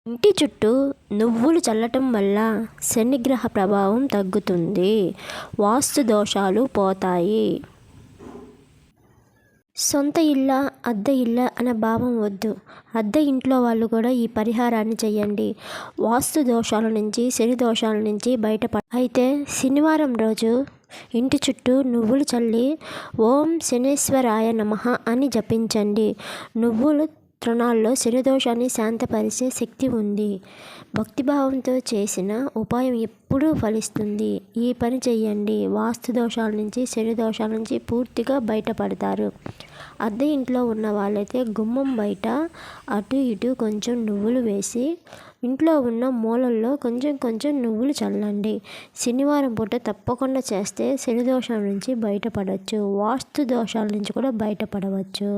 ఇంటి చుట్టూ నువ్వులు చల్లటం వల్ల శనిగ్రహ ప్రభావం తగ్గుతుంది, వాస్తు దోషాలు పోతాయి. సొంత ఇల్లా అద్దె ఇల్లా అనే భావం వద్దు. అద్దె ఇంట్లో వాళ్ళు కూడా ఈ పరిహారాన్ని చేయండి. వాస్తు దోషాల నుంచి, శని దోషాల నుంచి అయితే శనివారం రోజు ఇంటి చుట్టూ నువ్వులు చల్లి ఓం శనేశ్వరాయ నమః అని జపించండి. నువ్వులు తృణాల్లో శనిదోషాన్ని శాంతపరిచే శక్తి ఉంది. భక్తిభావంతో చేసిన ఉపాయం ఎప్పుడూ ఫలిస్తుంది. ఈ పని చేయండి. వాస్తు దోషాల నుంచి, శని దోషాల నుంచి పూర్తిగా బయటపడతారు. అద్దె ఇంట్లో ఉన్న వాళ్ళైతే గుమ్మం బయట అటు ఇటు కొంచెం నువ్వులు వేసి ఇంట్లో ఉన్న మూలల్లో కొంచెం కొంచెం నువ్వులు చల్లండి. శనివారం పూట తప్పకుండా చేస్తే శని దోషాల నుంచి బయటపడవచ్చు, వాస్తు దోషాల నుంచి కూడా బయటపడవచ్చు.